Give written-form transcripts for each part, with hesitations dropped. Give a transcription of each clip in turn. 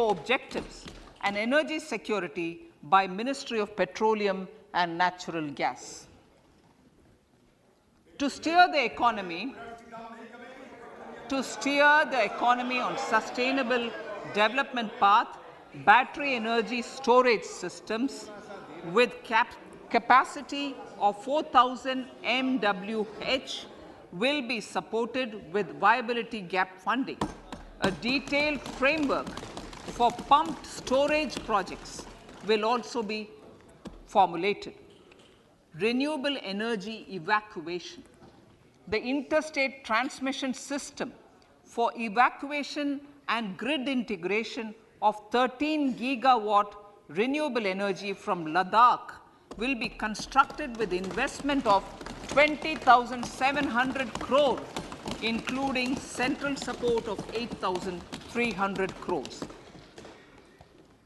Net-Zero Objectives and Energy Security by Ministry of Petroleum and Natural Gas. To steer the economy on sustainable development path, battery energy storage systems with capacity of 4,000 MWh will be supported with viability gap funding. A detailed framework for pumped storage projects will also be formulated. Renewable energy evacuation. The interstate transmission system for evacuation and grid integration of 13 gigawatt renewable energy from Ladakh will be constructed with investment of 20,700 crore, including central support of 8,300 crores.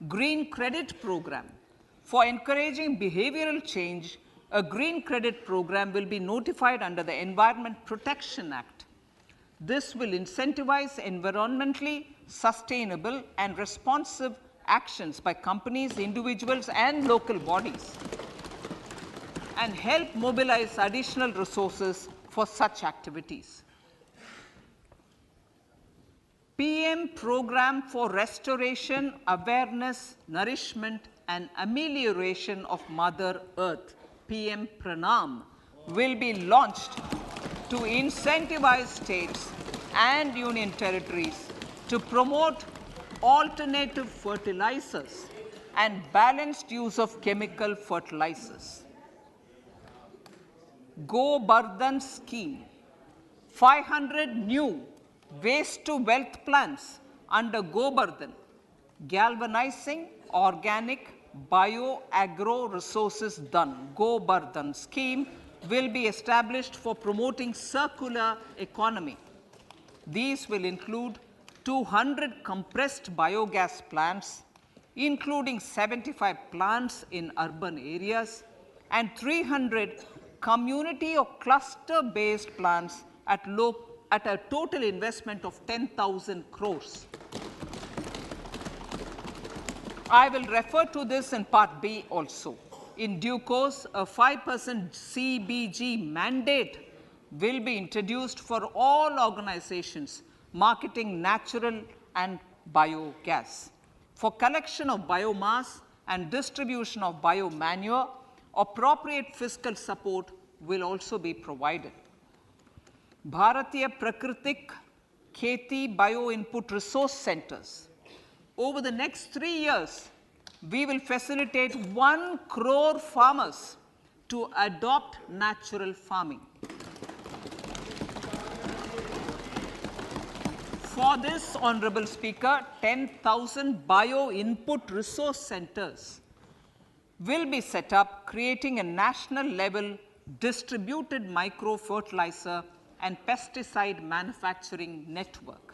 Green Credit Program. For encouraging behavioral change, a green credit program will be notified under the Environment Protection Act. This will incentivize environmentally sustainable and responsive actions by companies, individuals, and local bodies, and help mobilize additional resources for such activities. PM Program for Restoration, Awareness, Nourishment, and Amelioration of Mother Earth, PM Pranam, will be launched to incentivize states and union territories to promote alternative fertilizers and balanced use of chemical fertilizers. Go-Bardhan Scheme. 500 new waste to wealth plants under Go-Bardhan, galvanizing organic bio-agro resources done. Go-Bardhan scheme will be established for promoting circular economy. These will include 200 compressed biogas plants, including 75 plants in urban areas, and 300 community or cluster-based plants at a total investment of 10,000 crores. I will refer to this in Part B also. In due course, a 5% CBG mandate will be introduced for all organizations marketing natural and biogas. For collection of biomass and distribution of biomanure, appropriate fiscal support will also be provided. Bharatiya Prakritik Kheti Bio-Input Resource Centers. Over the next 3 years, we will facilitate 1 crore farmers to adopt natural farming. For this, Honorable Speaker, 10,000 bio-input resource centers will be set up, creating a national level distributed micro-fertilizer and pesticide manufacturing network.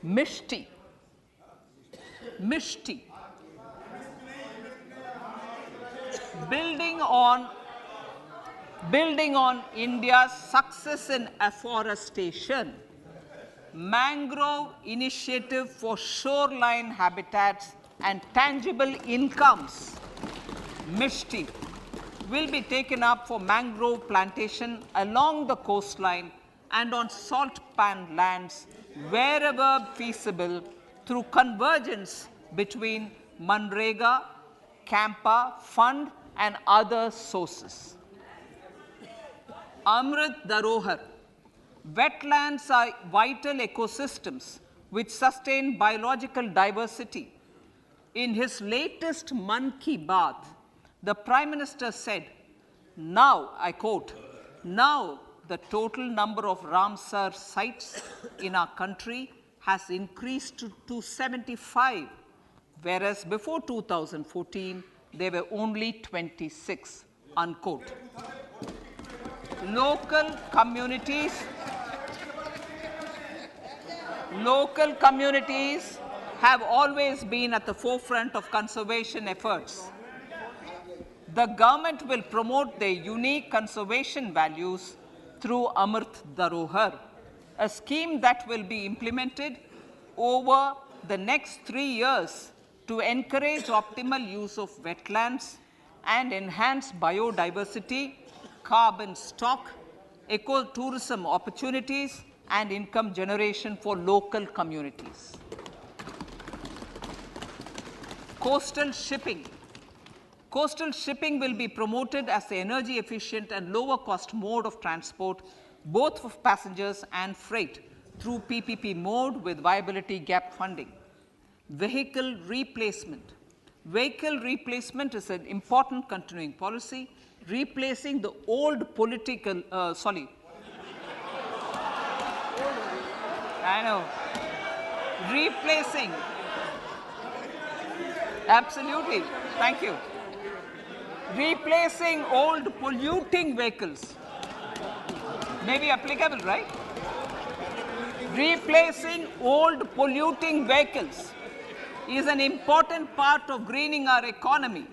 Mishti. Building on India's success in afforestation, mangrove initiative for shoreline habitats and tangible incomes, Mishti, will be taken up for mangrove plantation along the coastline and on salt pan lands wherever feasible through convergence between Manrega, Campa Fund and other sources. Amrit Dharohar. Wetlands are vital ecosystems which sustain biological diversity. In his latest Mann Ki Baat, the Prime Minister said, now, I quote, now the total number of Ramsar sites in our country has increased to 75, whereas before 2014, there were only 26, unquote. Local communities have always been at the forefront of conservation efforts. The government will promote their unique conservation values through Amrit Dharohar, a scheme that will be implemented over the next 3 years to encourage optimal use of wetlands and enhance biodiversity, carbon stock, ecotourism opportunities, and income generation for local communities. Coastal shipping. Coastal shipping will be promoted as the energy efficient and lower cost mode of transport, both for passengers and freight, through PPP mode with viability gap funding. Vehicle replacement. Vehicle replacement is an important continuing policy, replacing the old political, I know, replacing, absolutely, thank you. Replacing old polluting vehicles. May be applicable, right? Replacing old polluting vehicles is an important part of greening our economy.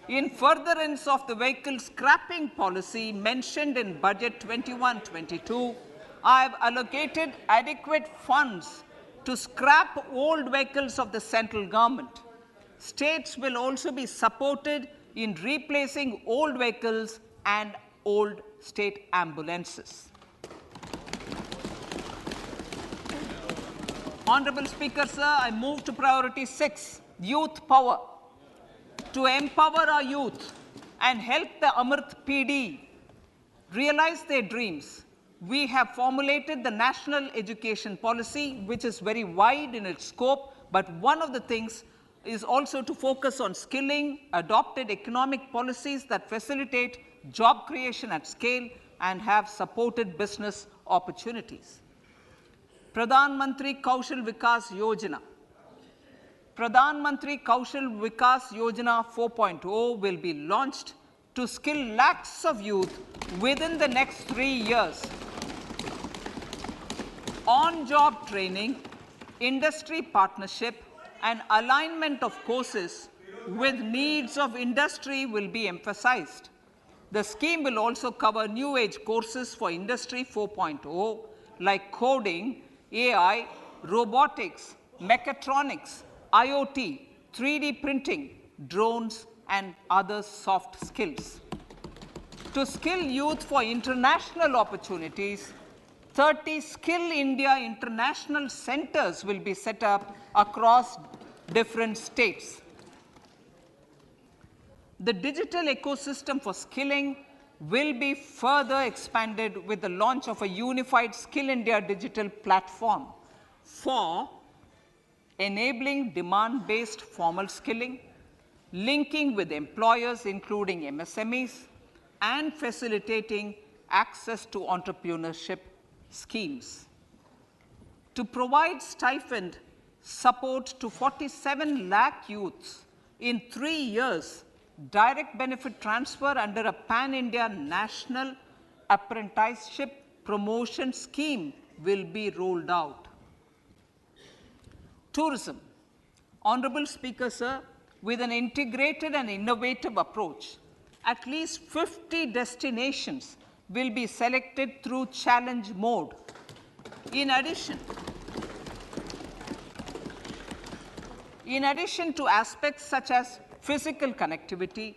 In furtherance of the vehicle scrapping policy mentioned in Budget 21-22, I have allocated adequate funds to scrap old vehicles of the central government. States will also be supported in replacing old vehicles and old state ambulances. Honorable Speaker, sir, I move to priority 6, youth power. To empower our youth and help the Amrit PD realize their dreams, we have formulated the National Education Policy, which is very wide in its scope, but one of the things is also to focus on skilling, adopted economic policies that facilitate job creation at scale and have supported business opportunities. Pradhan Mantri Kaushal Vikas Yojana. Pradhan Mantri Kaushal Vikas Yojana 4.0 will be launched to skill lakhs of youth within the next 3 years. On-job training, industry partnership, and alignment of courses with needs of industry will be emphasized. The scheme will also cover new age courses for Industry 4.0 like coding, AI, robotics, mechatronics, IoT, 3D printing, drones, and other soft skills. To skill youth for international opportunities, 30 Skill India International Centers will be set up across different states. The digital ecosystem for skilling will be further expanded with the launch of a unified Skill India digital platform for enabling demand-based formal skilling, linking with employers including MSMEs, and facilitating access to entrepreneurship schemes. To provide stipend support to 47 lakh youths in 3 years, direct benefit transfer under a pan-India national apprenticeship promotion scheme will be rolled out. Tourism. Honorable Speaker, sir, with an integrated and innovative approach, at least 50 destinations will be selected through challenge mode. In addition to aspects such as physical connectivity,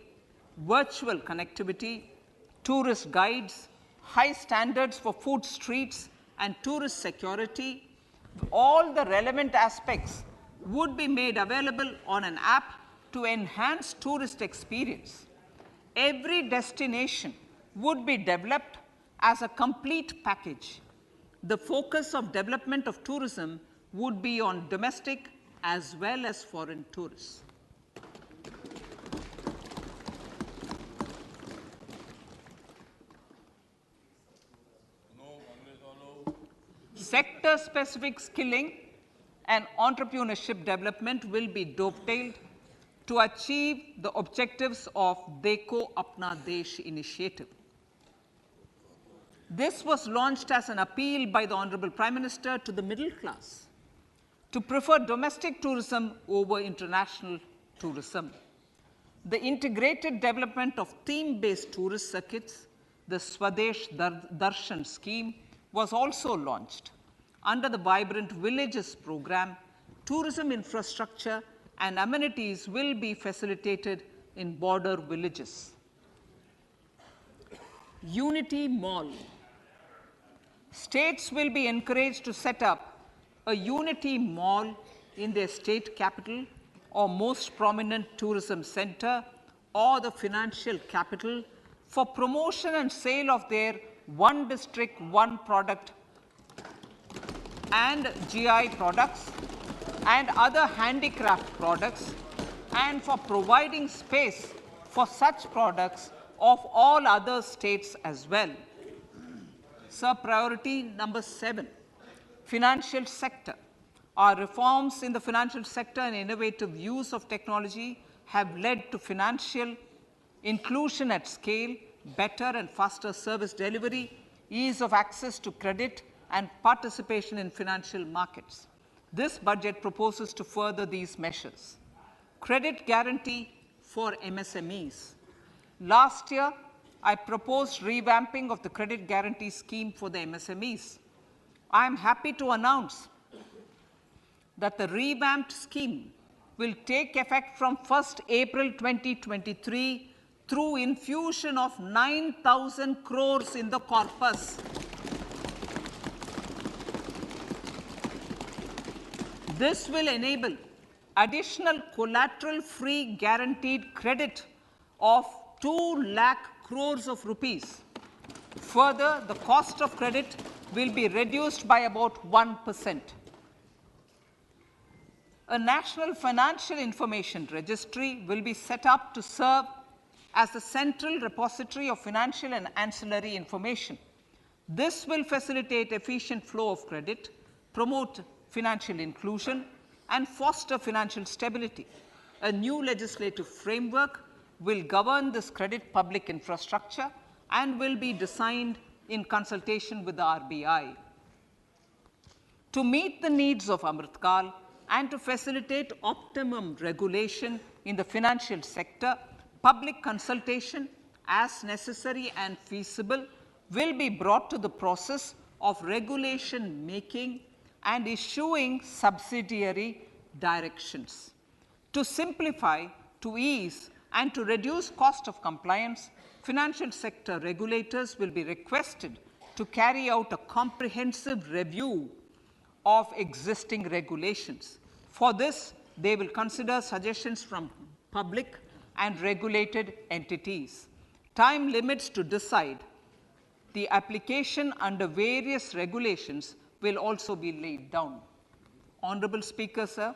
virtual connectivity, tourist guides, high standards for food streets, and tourist security, all the relevant aspects would be made available on an app to enhance tourist experience. Every destination would be developed as a complete package. The focus of development of tourism would be on domestic as well as foreign tourists. Sector-specific skilling and entrepreneurship development will be dovetailed to achieve the objectives of Dekho Apna Desh initiative. This was launched as an appeal by the Honorable Prime Minister to the middle class to prefer domestic tourism over international tourism. The integrated development of theme-based tourist circuits, the Swadesh Darshan scheme, was also launched. Under the Vibrant Villages program, tourism infrastructure and amenities will be facilitated in border villages. Unity Mall. States will be encouraged to set up a Unity Mall in their state capital or most prominent tourism center or the financial capital for promotion and sale of their one district, one product and GI products and other handicraft products, and for providing space for such products of all other states as well. Sir, priority number 7, financial sector. Our reforms in the financial sector and innovative use of technology have led to financial inclusion at scale, better and faster service delivery, ease of access to credit, and participation in financial markets. This budget proposes to further these measures. Credit guarantee for MSMEs. Last year, I proposed revamping of the credit guarantee scheme for the MSMEs. I am happy to announce that the revamped scheme will take effect from 1st April 2023 through infusion of 9,000 crores in the corpus. This will enable additional collateral-free guaranteed credit of 2 lakh crores of rupees. Further, the cost of credit will be reduced by about 1%. A national financial information registry will be set up to serve as the central repository of financial and ancillary information. This will facilitate efficient flow of credit, promote financial inclusion, and foster financial stability. A new legislative framework will govern this credit public infrastructure and will be designed in consultation with the RBI. To meet the needs of Amritkal and to facilitate optimum regulation in the financial sector, public consultation, as necessary and feasible, will be brought to the process of regulation making and issuing subsidiary directions. To simplify, to ease, and to reduce cost of compliance, financial sector regulators will be requested to carry out a comprehensive review of existing regulations. For this, they will consider suggestions from public and regulated entities. Time limits to decide the application under various regulations will also be laid down. Honorable Speaker, sir,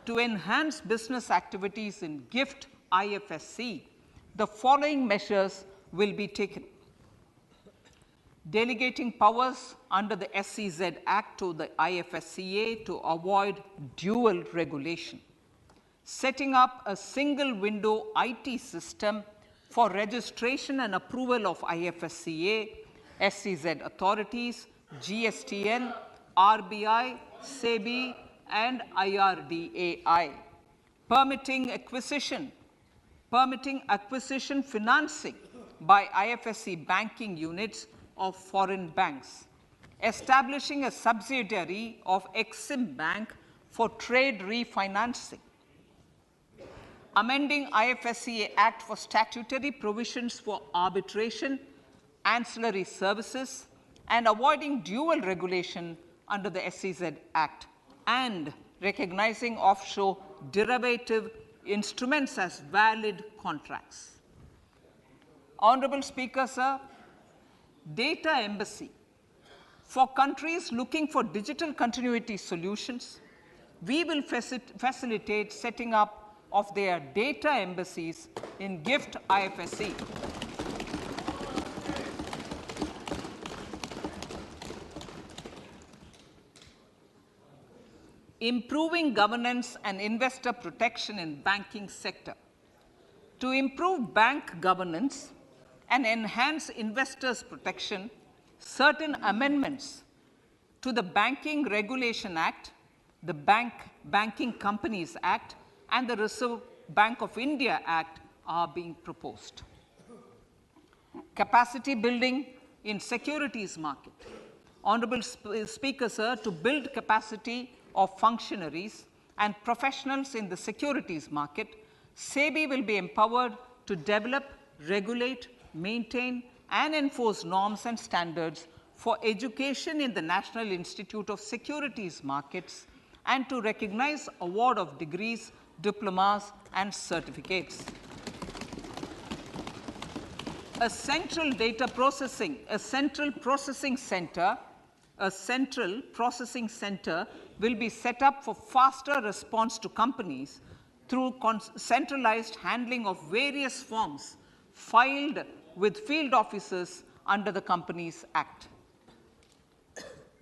to enhance business activities in GIFT IFSC, the following measures will be taken. Delegating powers under the SEZ Act to the IFSCA to avoid dual regulation. Setting up a single window IT system for registration and approval of IFSCA, SEZ authorities, GSTN, RBI, SEBI, and IRDAI. Permitting acquisition financing by IFSC banking units of foreign banks. Establishing a subsidiary of Exim Bank for trade refinancing. Amending IFSCA Act for statutory provisions for arbitration, ancillary services, and avoiding dual regulation under the SEZ Act, and recognizing offshore derivative instruments as valid contracts. Honorable Speaker, sir, data embassy. For countries looking for digital continuity solutions, we will facilitate setting up of their data embassies in GIFT IFSC. Improving governance and investor protection in banking sector. To improve bank governance and enhance investors' protection, certain amendments to the Banking Regulation Act, the Banking Companies Act, and the Reserve Bank of India Act are being proposed. Capacity building in securities market. Honorable Speaker, sir, to build capacity of functionaries, and professionals in the securities market, SEBI will be empowered to develop, regulate, maintain, and enforce norms and standards for education in the National Institute of Securities Markets and to recognize award of degrees, diplomas, and certificates. A central processing center will be set up for faster response to companies through centralized handling of various forms filed with field officers under the Companies Act.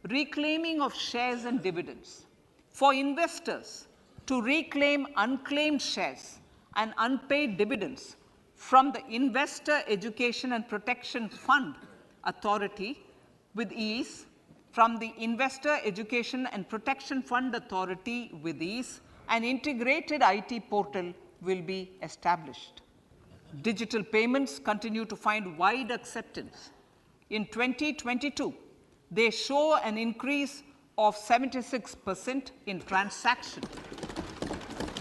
Reclaiming of shares and dividends. For investors to reclaim unclaimed shares and unpaid dividends from the Investor Education and Protection Fund Authority with ease, from the Investor Education and Protection Fund Authority with ease, an integrated IT portal will be established. Digital payments continue to find wide acceptance. In 2022, they show an increase of 76% in transaction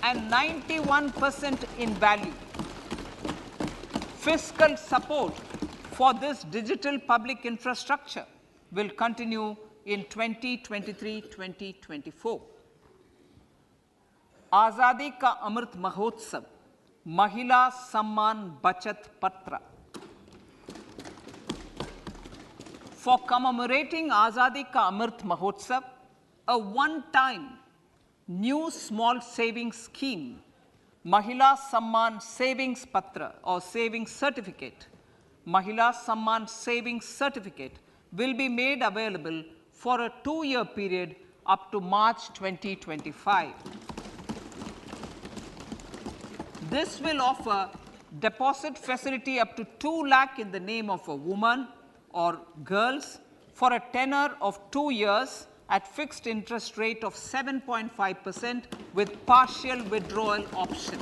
and 91% in value. Fiscal support for this digital public infrastructure will continue in 2023-2024. Azadi Ka Amrit Mahotsav, Mahila Samman Bachat Patra. For commemorating Azadi Ka Amrit Mahotsav, a one-time new small savings scheme, Mahila Samman Savings Patra or Savings Certificate, Mahila Samman Savings Certificate will be made available for a 2-year period up to March 2025. This will offer deposit facility up to 2 lakh in the name of a woman or girls for a tenure of 2 years at fixed interest rate of 7.5% with partial withdrawal option.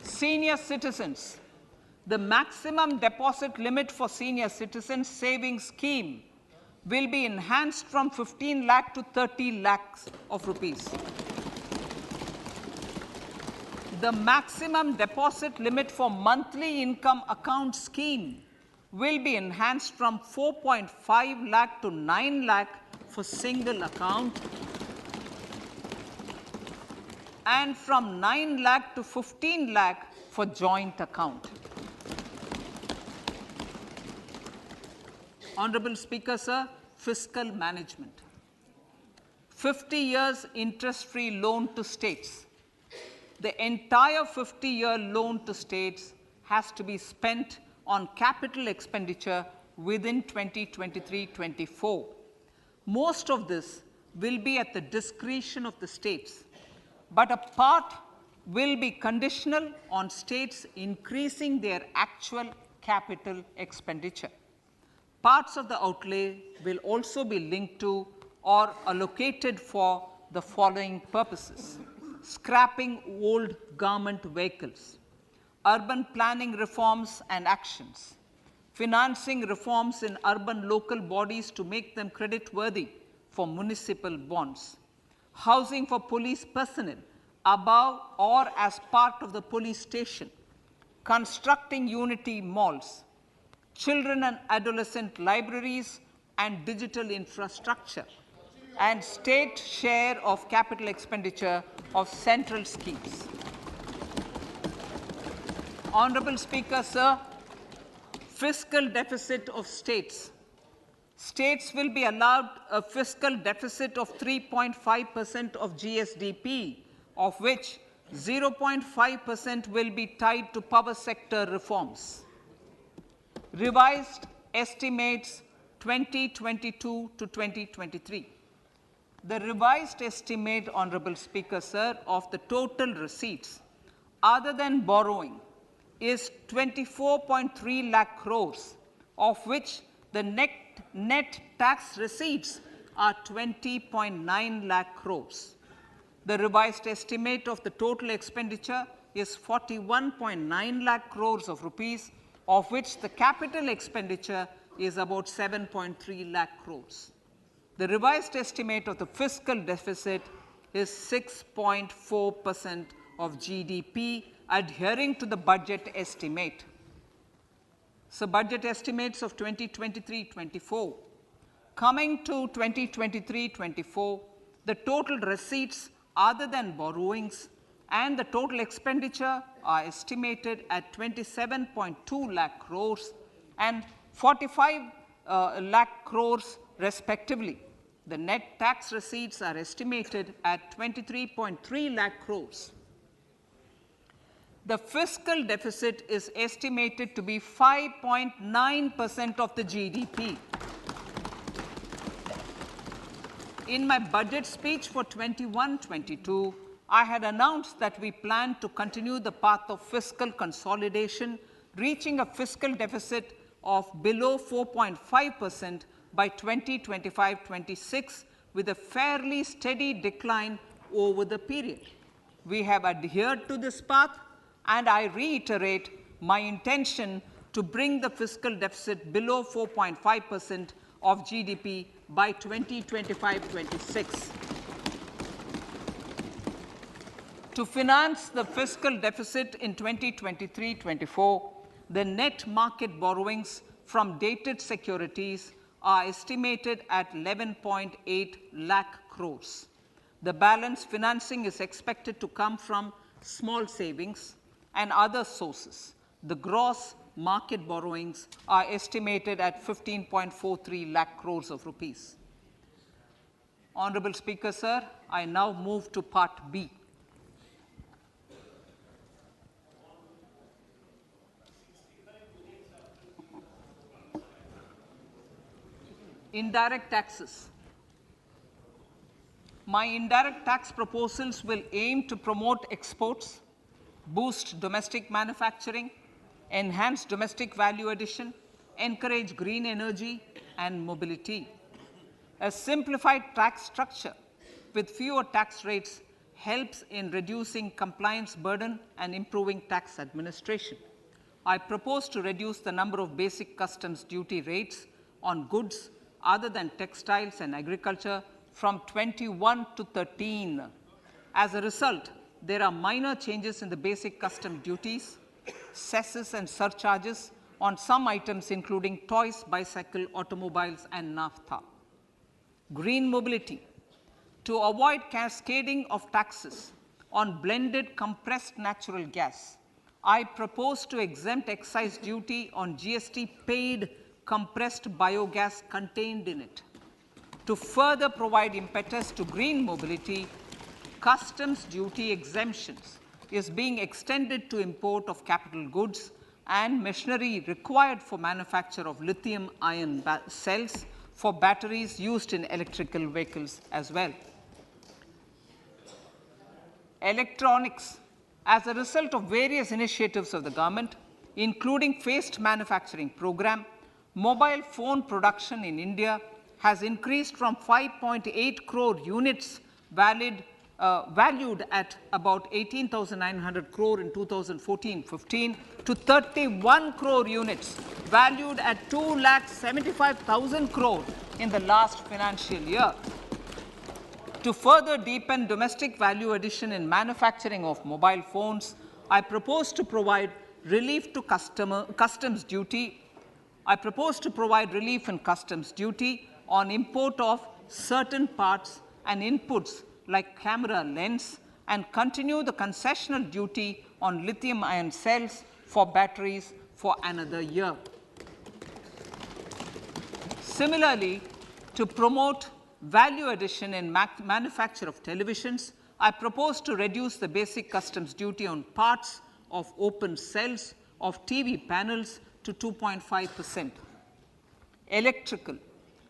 Senior citizens. The maximum deposit limit for senior citizens savings scheme will be enhanced from 15 lakh to 30 lakhs of rupees. The maximum deposit limit for monthly income account scheme will be enhanced from 4.5 lakh to 9 lakh for single account and from 9 lakh to 15 lakh for joint account. Honorable Speaker, sir, fiscal management. 50 years interest-free loan to states. The entire 50-year loan to states has to be spent on capital expenditure within 2023-24. Most of this will be at the discretion of the states, but a part will be conditional on states increasing their actual capital expenditure. Parts of the outlay will also be linked to or allocated for the following purposes: scrapping old government vehicles, urban planning reforms and actions, financing reforms in urban local bodies to make them creditworthy for municipal bonds, housing for police personnel above or as part of the police station, constructing unity malls, children and adolescent libraries and digital infrastructure, and state share of capital expenditure of central schemes. Honorable Speaker, sir, fiscal deficit of states. States will be allowed a fiscal deficit of 3.5% of GSDP, of which 0.5% will be tied to power sector reforms. Revised estimates 2022 to 2023. The revised estimate, Honorable Speaker, sir, of the total receipts other than borrowing is 24.3 lakh crores, of which the net tax receipts are 20.9 lakh crores. The revised estimate of the total expenditure is 41.9 lakh crores of rupees, of which the capital expenditure is about 7.3 lakh crores. The revised estimate of the fiscal deficit is 6.4% of GDP, adhering to the budget estimate. So, budget estimates of 2023-24. Coming to 2023-24, the total receipts other than borrowings and the total expenditure are estimated at 27.2 lakh crores and 45 lakh crores respectively. The net tax receipts are estimated at 23.3 lakh crores. The fiscal deficit is estimated to be 5.9% of the GDP. In my budget speech for 21-22, I had announced that we plan to continue the path of fiscal consolidation, reaching a fiscal deficit of below 4.5% by 2025-26, with a fairly steady decline over the period. We have adhered to this path, and I reiterate my intention to bring the fiscal deficit below 4.5% of GDP by 2025-26. To finance the fiscal deficit in 2023-24, the net market borrowings from dated securities are estimated at 11.8 lakh crores. The balance financing is expected to come from small savings and other sources. The gross market borrowings are estimated at 15.43 lakh crores of rupees. Honorable Speaker, sir, I now move to Part B. Indirect taxes. My indirect tax proposals will aim to promote exports, boost domestic manufacturing, enhance domestic value addition, encourage green energy and mobility. A simplified tax structure with fewer tax rates helps in reducing compliance burden and improving tax administration. I propose to reduce the number of basic customs duty rates on goods other than textiles and agriculture from 21 to 13. As a result, there are minor changes in the basic custom duties, cesses and surcharges on some items including toys, bicycle, automobiles and naphtha. Green mobility. To avoid cascading of taxes on blended compressed natural gas, I propose to exempt excise duty on GST paid compressed biogas contained in it. To further provide impetus to green mobility, customs duty exemptions is being extended to import of capital goods and machinery required for manufacture of lithium-ion cells for batteries used in electrical vehicles as well. Electronics. As a result of various initiatives of the government, including phased manufacturing program, mobile phone production in India has increased from 5.8 crore units valued at about 18,900 crore in 2014-15 to 31 crore units valued at 2,75,000 crore in the last financial year. To further deepen domestic value addition in manufacturing of mobile phones, I propose to provide relief to customs duty. I propose to provide relief in customs duty on import of certain parts and inputs like camera lens and continue the concessional duty on lithium-ion cells for batteries for another year. Similarly, to promote value addition in manufacture of televisions, I propose to reduce the basic customs duty on parts of open cells of TV panels to 2.5%. Electrical.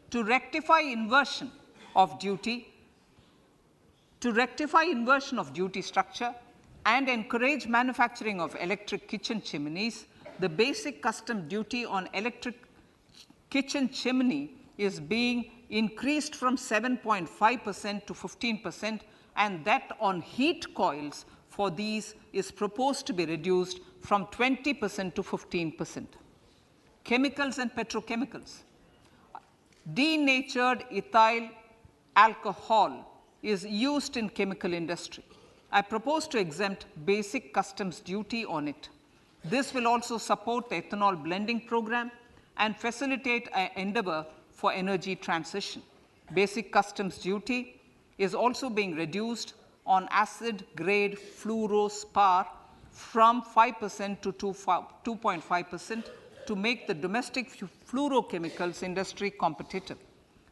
To rectify inversion of duty structure and encourage manufacturing of electric kitchen chimneys, the basic custom duty on electric kitchen chimney is being increased from 7.5% to 15%, and that on heat coils for these is proposed to be reduced from 20% to 15%. Chemicals and petrochemicals. Denatured ethyl alcohol is used in chemical industry. I propose to exempt basic customs duty on it. This will also support the ethanol blending program and facilitate an endeavor for energy transition. Basic customs duty is also being reduced on acid grade fluorospar from 5% to 2.5% to make the domestic fluorochemicals industry competitive.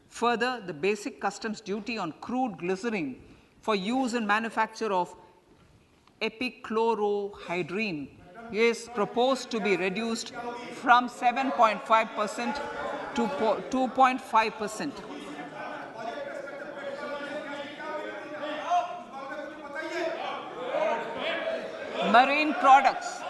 Further, the basic customs duty on crude glycerine for use in manufacture of epichlorohydrin is proposed to be reduced from 7.5% to 2.5%. Marine products.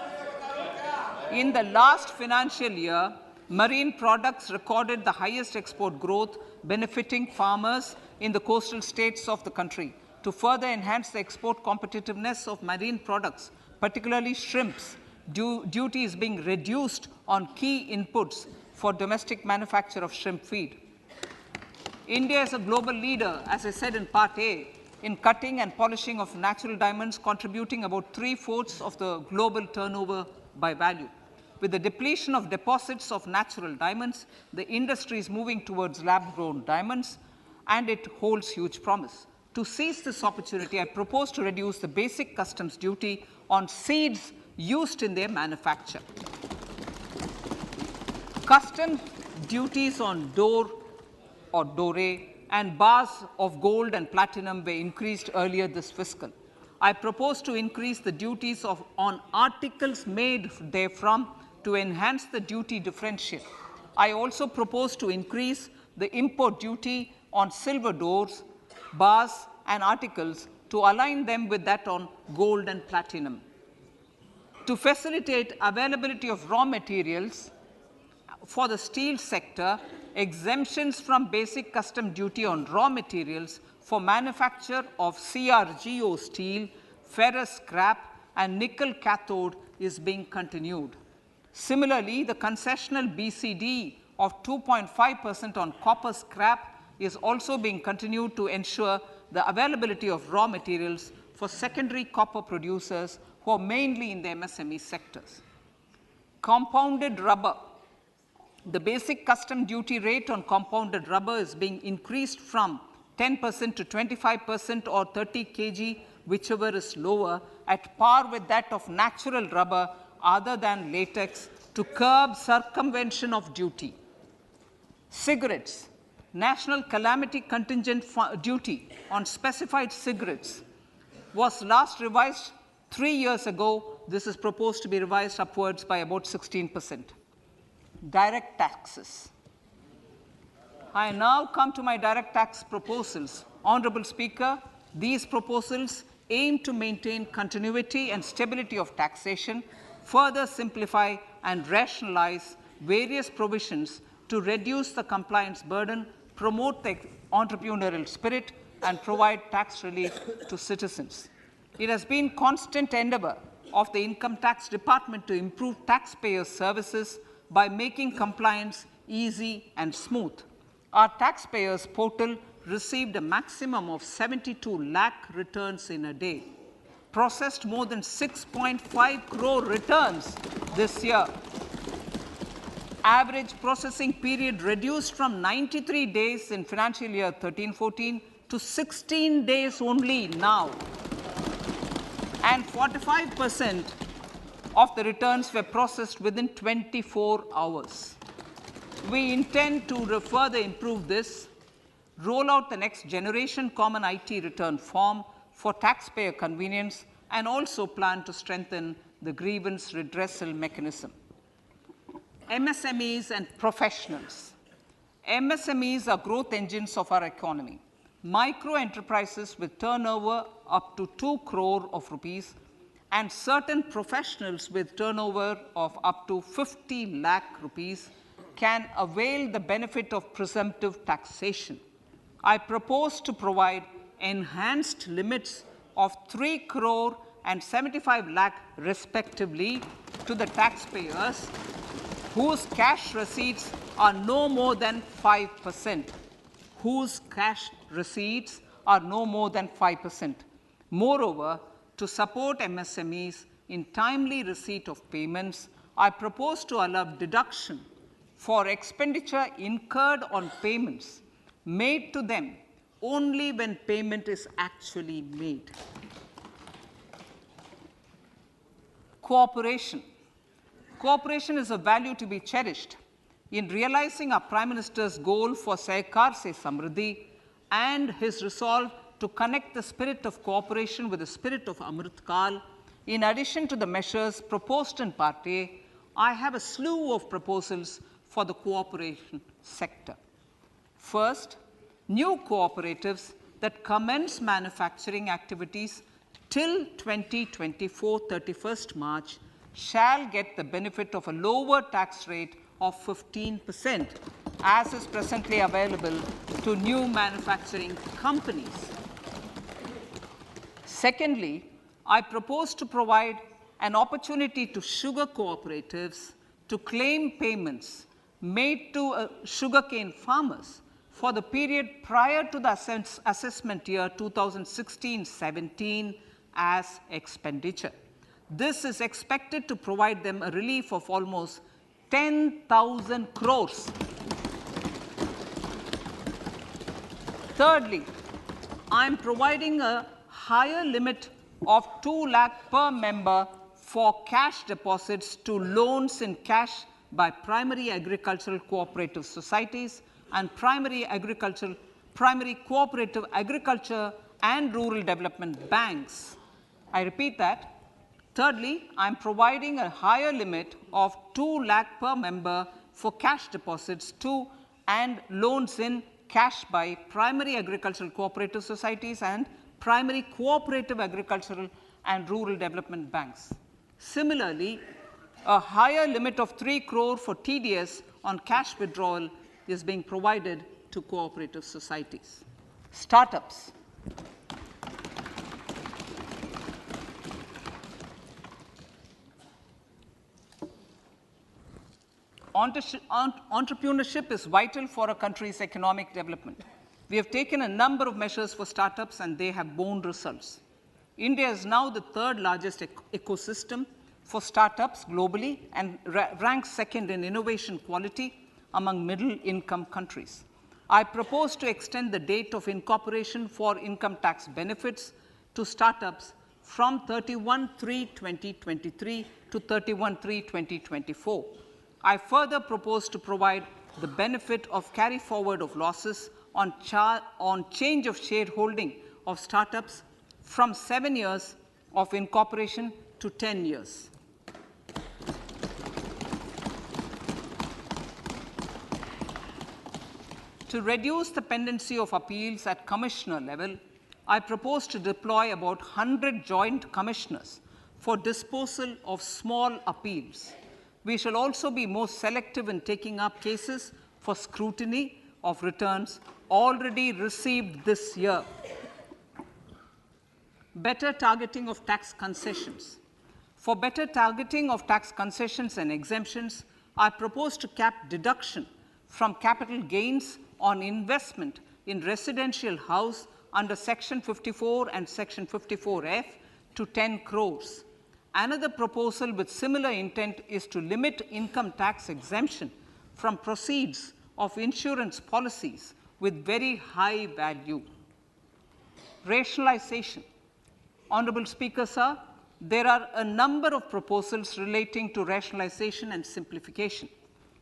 In the last financial year, marine products recorded the highest export growth, benefiting farmers in the coastal states of the country. To further enhance the export competitiveness of marine products, particularly shrimps, duty is being reduced on key inputs for domestic manufacture of shrimp feed. India is a global leader, as I said in Part A, in cutting and polishing of natural diamonds, contributing about 3/4 of the global turnover by value. With the depletion of deposits of natural diamonds, the industry is moving towards lab-grown diamonds, and it holds huge promise. To seize this opportunity, I propose to reduce the basic customs duty on seeds used in their manufacture. Customs duties on doré and bars of gold and platinum were increased earlier this fiscal. I propose to increase the duties on articles made therefrom to enhance the duty differential. I also propose to increase the import duty on silver doors, bars, and articles to align them with that on gold and platinum. To facilitate availability of raw materials for the steel sector, exemptions from basic custom duty on raw materials for manufacture of CRGO steel, ferrous scrap, and nickel cathode is being continued. Similarly, the concessional BCD of 2.5% on copper scrap is also being continued to ensure the availability of raw materials for secondary copper producers who are mainly in the MSME sectors. Compounded rubber. The basic custom duty rate on compounded rubber is being increased from 10% to 25% or 30 kg, whichever is lower, at par with that of natural rubber other than latex, to curb circumvention of duty. Cigarettes. National calamity contingent duty on specified cigarettes was last revised 3 years ago. This is proposed to be revised upwards by about 16%. Direct taxes. I now come to my direct tax proposals. Honorable Speaker, these proposals aim to maintain continuity and stability of taxation, further simplify and rationalize various provisions to reduce the compliance burden, promote the entrepreneurial spirit, and provide tax relief to citizens. It has been constant endeavor of the Income Tax Department to improve taxpayers' services by making compliance easy and smooth. Our taxpayers portal received a maximum of 72 lakh returns in a day, processed more than 6.5 crore returns this year. Average processing period reduced from 93 days in financial year 13-14 to 16 days only now. And 45% of the returns were processed within 24 hours. We intend to further improve this, roll out the next generation common IT return form for taxpayer convenience, and also plan to strengthen the grievance redressal mechanism. MSMEs and professionals. MSMEs are growth engines of our economy. Micro enterprises with turnover up to 2 crore of rupees and certain professionals with turnover of up to 50 lakh rupees can avail the benefit of presumptive taxation. I propose to provide enhanced limits of 3 crore and 75 lakh respectively to the taxpayers whose cash receipts are no more than 5%, whose cash receipts are no more than 5%. Moreover, to support MSMEs in timely receipt of payments, I propose to allow deduction for expenditure incurred on payments made to them only when payment is actually made. Cooperation. Cooperation is a value to be cherished. In realizing our Prime Minister's goal for Sehkar Se Samriddhi and his resolve to connect the spirit of cooperation with the spirit of Amrit Kal, in addition to the measures proposed in Part A, I have a slew of proposals for the cooperation sector. First, new cooperatives that commence manufacturing activities till 2024, 31st March, shall get the benefit of a lower tax rate of 15%, as is presently available to new manufacturing companies. Secondly, I propose to provide an opportunity to sugar cooperatives to claim payments made to sugarcane farmers for the period prior to the assessment year 2016-17 as expenditure. This is expected to provide them a relief of almost 10,000 crores. Thirdly, I am providing a higher limit of 2 lakh per member for cash deposits to loans in cash by primary agricultural cooperative societies and primary cooperative agriculture and rural development banks. I repeat that. Thirdly, I am providing a higher limit of 2 lakh per member for cash deposits to and loans in cash by primary agricultural cooperative societies and primary cooperative agricultural and rural development banks. Similarly, a higher limit of 3 crore for TDS on cash withdrawal is being provided to cooperative societies. Startups. Entrepreneurship is vital for a country's economic development. We have taken a number of measures for startups and they have borne results. India is now the third largest ecosystem for startups globally and ranks second in innovation quality among middle-income countries. I propose to extend the date of incorporation for income tax benefits to startups from 31/3/2023 to 31/3/2024. I further propose to provide the benefit of carry forward of losses on change of shareholding of startups from 7 years of incorporation to 10 years. To reduce the pendency of appeals at commissioner level, I propose to deploy about 100 joint commissioners for disposal of small appeals. We shall also be more selective in taking up cases for scrutiny of returns already received this year. Better targeting of tax concessions. For better targeting of tax concessions and exemptions, I propose to cap deduction from capital gains on investment in residential house under Section 54 and Section 54F to 10 crores. Another proposal with similar intent is to limit income tax exemption from proceeds of insurance policies with very high value. Rationalization. Honorable Speaker, sir, there are a number of proposals relating to rationalization and simplification.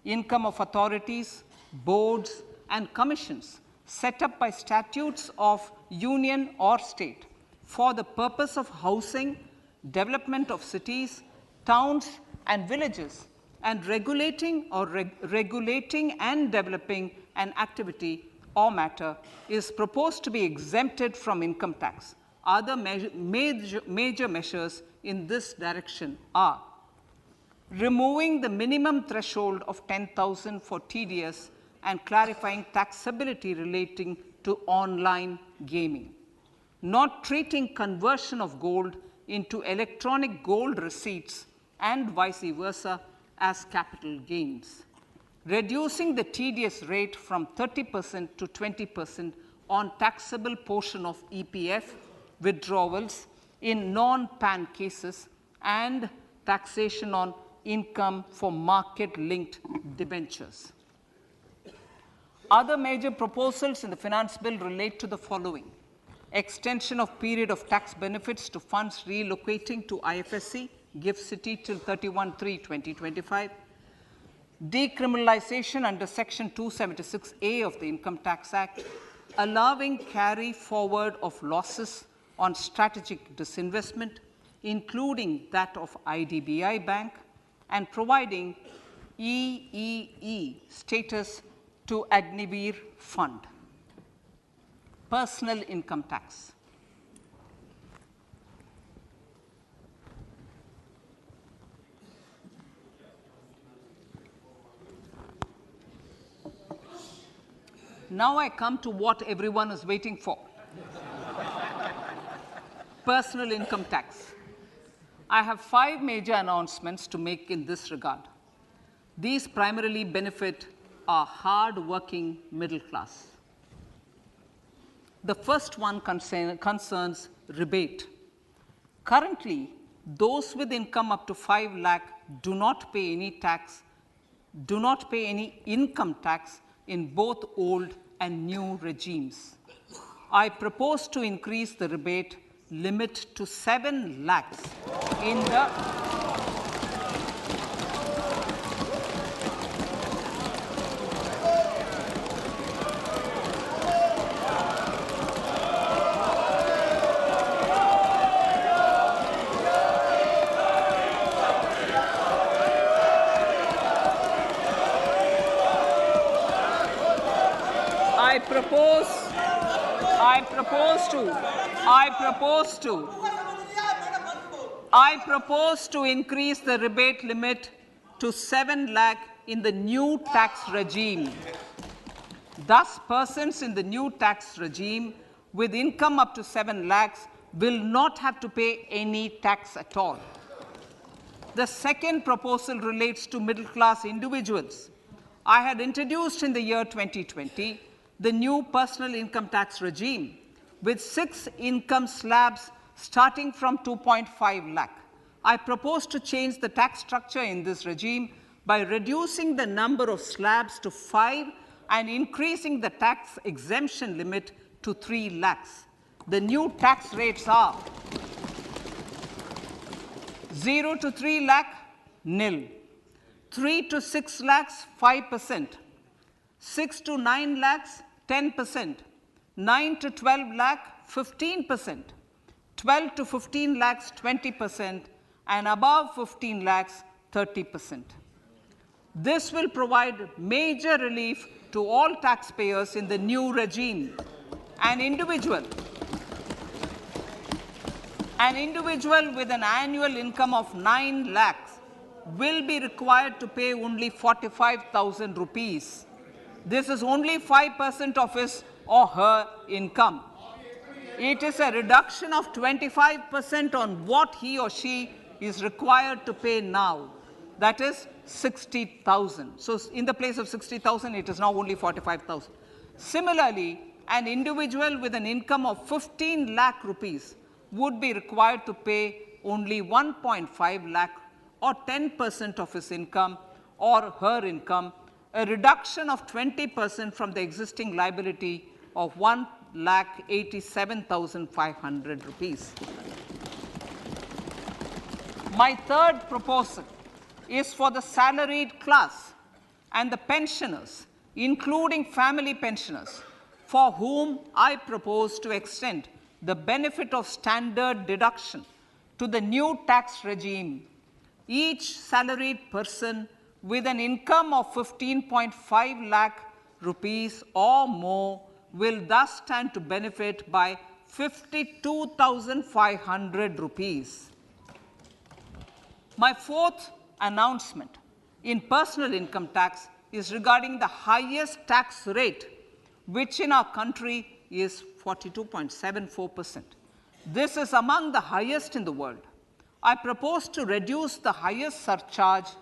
Income of authorities, boards, and commissions set up by statutes of union or state for the purpose of housing, development of cities, towns, and villages, and regulating and developing an activity or matter is proposed to be exempted from income tax. Other major measures in this direction are removing the minimum threshold of 10,000 for TDS and clarifying taxability relating to online gaming, not treating conversion of gold into electronic gold receipts and vice versa as capital gains, reducing the TDS rate from 30% to 20% on taxable portion of EPF withdrawals in non-PAN cases and taxation on income for market-linked debentures. Other major proposals in the finance bill relate to the following: extension of period of tax benefits to funds relocating to IFSC, GIFT City till 31/3/2025, decriminalization under Section 276A of the Income Tax Act, allowing carry forward of losses on strategic disinvestment, including that of IDBI Bank, and providing EEE status to Agniveer Fund. Personal income tax. Now I come to what everyone is waiting for. Personal income tax. I have 5 major announcements to make in this regard. These primarily benefit our hard-working middle class. The first one concerns rebate. Currently, those with income up to 5 lakh do not pay any income tax in both old and new regimes. I propose to increase the rebate limit to 7 lakhs in the I propose to increase the rebate limit to 7 lakh in the new tax regime. Thus, persons in the new tax regime with income up to 7 lakhs will not have to pay any tax at all. The second proposal relates to middle class individuals. I had introduced in the year 2020 the new personal income tax regime with 6 income slabs starting from 2.5 lakh. I propose to change the tax structure in this regime by reducing the number of slabs to 5 and increasing the tax exemption limit to 3 lakhs. The new tax rates are 0 to 3 lakh, nil; 3 to 6 lakhs, 5%; 6 to 9 lakhs, 10%; 9 to 12 lakh, 15%; 12 to 15 lakhs, 20%; and above 15 lakhs, 30%. This will provide major relief to all taxpayers in the new regime. An individual with an annual income of 9 lakhs will be required to pay only 45,000 rupees. This is only 5% of his or her income. It is a reduction of 25% on what he or she is required to pay now. That is 60,000. So in the place of 60,000, it is now only 45,000. Similarly, an individual with an income of 15 lakh rupees would be required to pay only 1.5 lakh or 10% of his income or her income, a reduction of 20% from the existing liability of 1,87,500 rupees. My third proposal is for the salaried class and the pensioners, including family pensioners, for whom I propose to extend the benefit of standard deduction to the new tax regime. Each salaried person with an income of 15.5 lakh rupees or more will thus stand to benefit by 52,500 rupees. My fourth announcement in personal income tax is regarding the highest tax rate, which in our country is 42.74%. This is among the highest in the world. I propose to reduce the highest surcharge.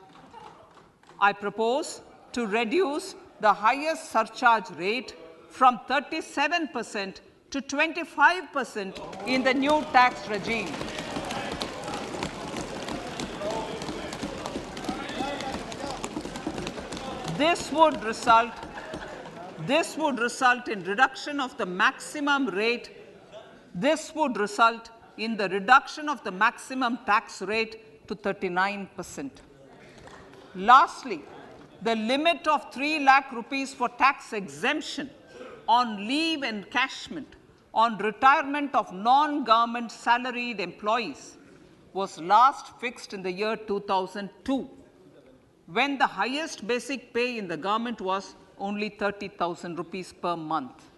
I propose to reduce the highest surcharge rate from 37% to 25% in the new tax regime. This would result in reduction of the maximum rate. This would result in the reduction of the maximum tax rate to 39%. Lastly, the limit of 3 lakh rupees for tax exemption on leave encashment on retirement of non-government salaried employees was last fixed in the year 2002, when the highest basic pay in the government was only 30,000 rupees per month.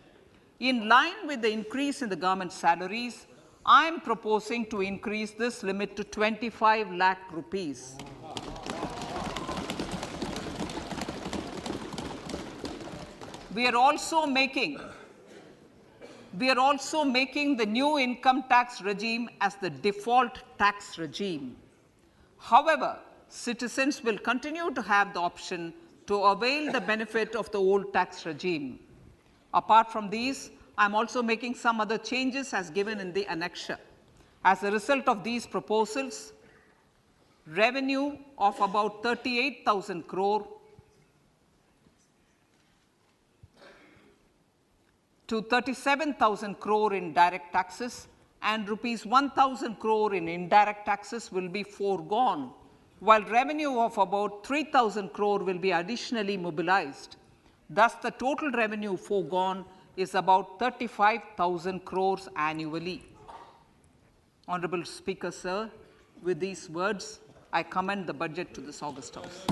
In line with the increase in the government salaries, I am proposing to increase this limit to 25 lakh rupees. We are also making the new income tax regime as the default tax regime. However, citizens will continue to have the option to avail the benefit of the old tax regime. Apart from these, I am also making some other changes as given in the annexure. As a result of these proposals, revenue of about 38,000 crore to 37,000 crore in direct taxes and rupees 1,000 crore in indirect taxes will be foregone, while revenue of about 3,000 crore will be additionally mobilized. Thus, the total revenue foregone is about 35,000 crores annually. Honorable Speaker, sir, with these words, I commend the budget to this August House.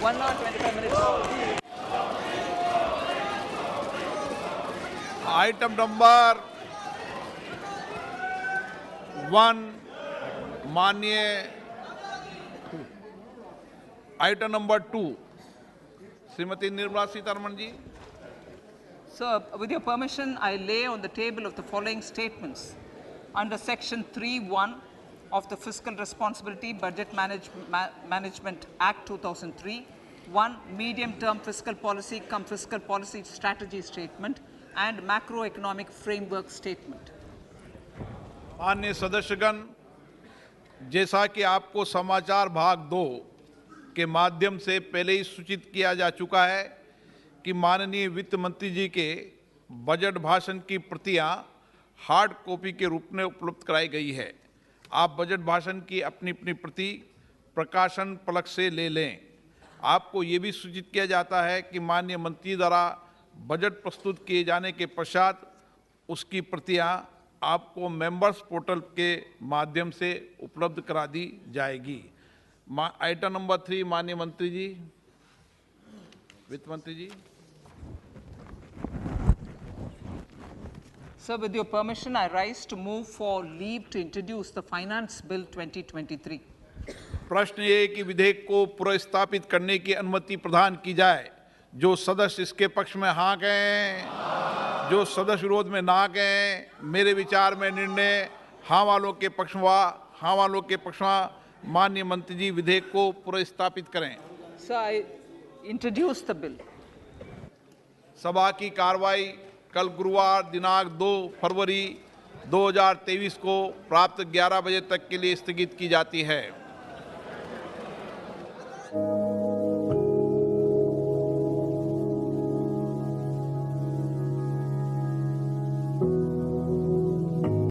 One hour, 25 minutes. Item number 1, माननीय item number 2, Shrimati Nirmala Sitharaman ji. Sir, with your permission, I lay on the table of the following statements. Under Section 3(1) of the Fiscal Responsibility Budget Management Act 2003, 1. Medium-term fiscal policy cum fiscal policy strategy statement and macroeconomic framework statement. माननीय सदस्यगण, जैसा कि आपको समाचार भाग 2 के माध्यम से पहले ही सूचित किया जा चुका है कि माननीय वित्त मंत्री जी के बजट भाषण की प्रतियां हार्ड कॉपी के रूप में उपलब्ध कराई गई है. आप बजट भाषण की अपनी अपनी प्रति प्रकाशन पलक से ले लें. आपको ये भी सूचित किया जाता है कि माननीय मंत्री द्वारा बजट प्रस्तुत किए जाने के पश्चात उसकी प्रतियां आपको मेंबर्स पोर्टल के माध्यम से उपलब्ध करा दी जाएगी. आइटम नंबर 3, माननीय मंत्री जी, वित्त मंत्री जी. Sir, with your permission, I rise to move for leave to introduce the Finance Bill 2023. प्रश्न ये कि विधेयक को पुनर्स्थापित करने की अनुमति प्रदान की जाए. जो सदस्य इसके पक्ष में हाँ कहें, जो सदस्य विरोध में ना कहें. मेरे विचार में निर्णय हाँ वालों के पक्ष में. माननीय मंत्री जी विधेयक को पुनर्स्थापित करें. Sir, I introduce the bill. सभा की कार्रवाई कल गुरुवार दिनांक 2 फरवरी 2023 को प्राप्त 11 बजे तक के लिए स्थगित की जाती है.